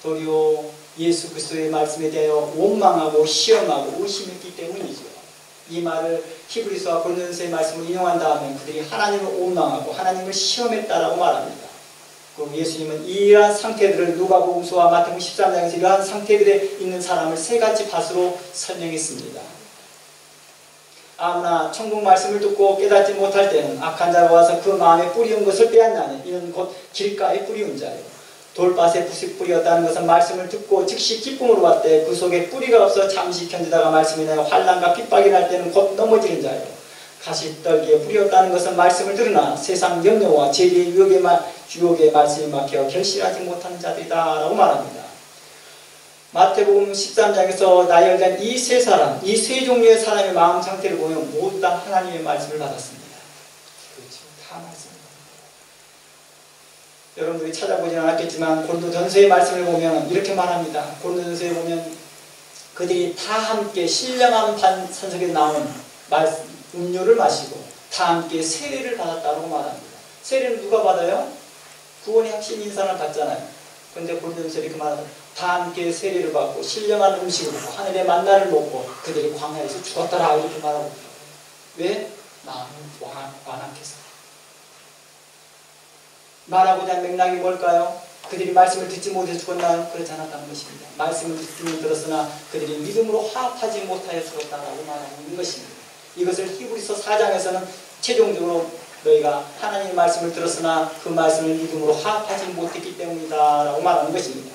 도리어 예수 그리스도의 말씀에 대하여 원망하고 시험하고 의심했기 때문이죠. 이 말을 히브리서와 고린도서의 말씀을 인용한 다음에 그들이 하나님을 원망하고 하나님을 시험했다라고 말합니다. 그리고 예수님은 이러한 상태들을 누가복음서와 마태복음 13장에서 이러한 상태들에 있는 사람을 세 가지 밭으로 설명했습니다. 아무나 천국 말씀을 듣고 깨닫지 못할 때는 악한 자가 와서 그 마음에 뿌리운 것을 빼앗나니 이는 곧 길가에 뿌리운 자요. 돌밭에 뿌렸다는 것은 말씀을 듣고 즉시 기쁨으로 왔대 그 속에 뿌리가 없어 잠시 견디다가 말씀이 나여 환난과 핍박이 날 때는 곧 넘어지는 자요. 가시떨기에 뿌렸다는 것은 말씀을 들으나 세상 염려와 죄의 유혹에 말씀이 막혀 결실하지 못하는 자들이다 라고 말합니다. 마태복음 13장에서 나열된 이 세 사람, 이 세 종류의 사람의 마음 상태를 보면 모두 다 하나님의 말씀을 받았습니다. 그렇죠. 다 말씀입니다. 여러분들이 찾아보지는 않았겠지만 고린도전서의 말씀을 보면 이렇게 말합니다. 고린도전서에 보면 그들이 다 함께 신령한 산석에 나온 음료를 마시고 다 함께 세례를 받았다고 말합니다. 세례는 누가 받아요? 구원의 확신 인상을 받잖아요. 그런데 고린도전서에 이렇게 말합니다. 다 함께 세례를 받고 신령한 음식을 먹고 하늘의 만나를 먹고 그들이 광야에서 죽었더라 이렇게 말하고 있어요. 왜? 마음을 완악해서. 말하고자 하는 맥락이 뭘까요? 그들이 말씀을 듣지 못해서 죽었나요? 그렇지 않았다는 것입니다. 말씀을 듣기는 들었으나 그들이 믿음으로 화합하지 못하여 죽었다라고 말하고 있는 것입니다. 이것을 히브리서 4장에서는 최종적으로 너희가 하나님의 말씀을 들었으나 그 말씀을 믿음으로 화합하지 못했기 때문이다 라고 말하는 것입니다.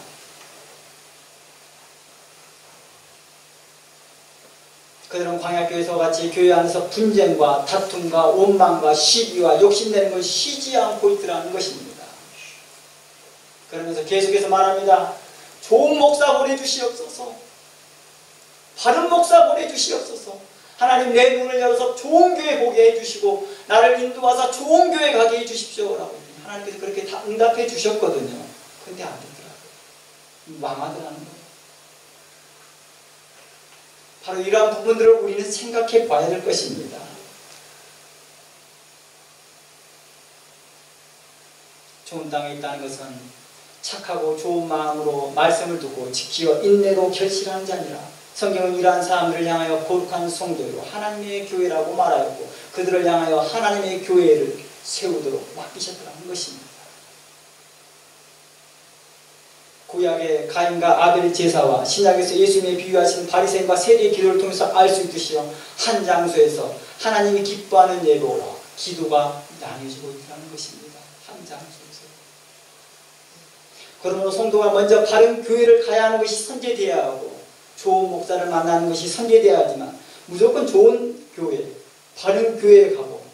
그들은 광야교회에서 같이 교회 안에서 분쟁과 다툼과 원망과 시기와 욕심내는 걸 쉬지 않고 있더라는 것입니다. 그러면서 계속해서 말합니다. 좋은 목사 보내주시옵소서. 바른 목사 보내주시옵소서. 하나님 내 눈을 열어서 좋은 교회 보게 해주시고 나를 인도하사 좋은 교회 가게 해주십시오 라고 하나님께서 그렇게 다 응답해 주셨거든요. 근데 안 되더라고요. 망하더라는 거예요. 바로 이러한 부분들을 우리는 생각해 봐야 될 것입니다. 좋은 땅에 있다는 것은 착하고 좋은 마음으로 말씀을 듣고 지키어 인내로 결실하는 자니라. 성경은 이러한 사람들을 향하여 거룩한 성도로 하나님의 교회라고 말하였고 그들을 향하여 하나님의 교회를 세우도록 맡기셨다는 것입니다. 구약의 가인과 아벨의 제사와 신약에서 예수님의 비유하신 바리새인과 세리의 기도를 통해서 알 수 있듯이요 한 장소에서 하나님이 기뻐하는 예배와 기도가 나뉘어지고 있다는 것입니다. 한 장소에서. 그러므로 성도가 먼저 바른 교회를 가야 하는 것이 선제되어야 하고 좋은 목사를 만나는 것이 선제되어야 하지만 무조건 좋은 교회, 바른 교회에 가고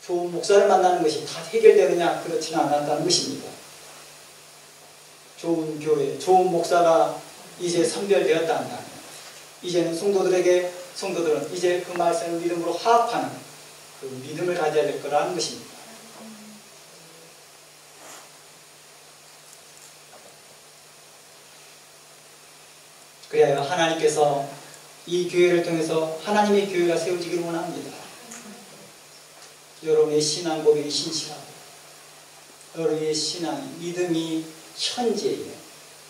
좋은 목사를 만나는 것이 다 해결되느냐 그렇지는 않았다는 것입니다. 좋은 교회, 좋은 목사가 이제 선별되었다 한다면 이제는 성도들은 이제 그 말씀을 믿음으로 화합하는 그 믿음을 가져야 될 거라는 것입니다. 그래야 하나님께서 이 교회를 통해서 하나님의 교회가 세워지기를 원합니다. 여러분의 신앙 고백이 신실하고 여러분의 신앙, 믿음이 현재의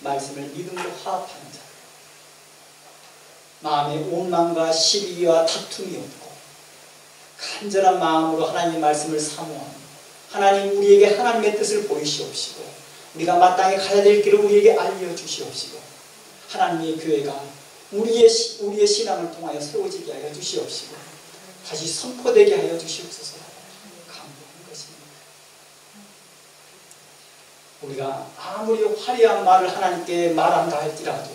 말씀을 믿음으로 화합하는 자. 마음에 원망과 시비와 다툼이 없고 간절한 마음으로 하나님 말씀을 사모하는, 하나님 우리에게 하나님의 뜻을 보이시옵시고 우리가 마땅히 가야 될 길을 우리에게 알려주시옵시고 하나님의 교회가 우리의 신앙을 통하여 세워지게 하여 주시옵시고 다시 선포되게 하여 주시옵소서. 간구하는 것입니다. 우리가 아무리 화려한 말을 하나님께 말한다 할지라도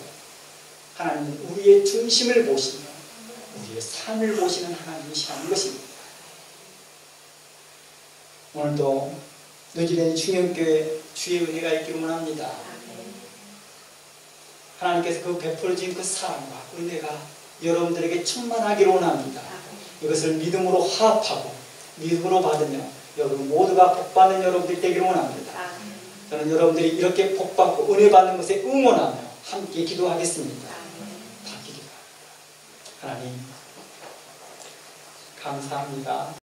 하나님은 우리의 중심을 보시며 우리의 삶을 보시는 하나님이시라는 것입니다. 오늘도 누지랜 중형교회 주의 은혜가 있기를 원합니다. 하나님께서 그 베풀어진 그 사랑과 은혜가 여러분들에게 충만하기를 원합니다. 이것을 믿음으로 화합하고 믿음으로 받으며 여러분 모두가 복받는 여러분들이 되기를 원합니다. 저는 여러분들이 이렇게 복받고 은혜 받는 것에 응원하며 함께 기도하겠습니다. 다 기도합니다. 하나님 감사합니다.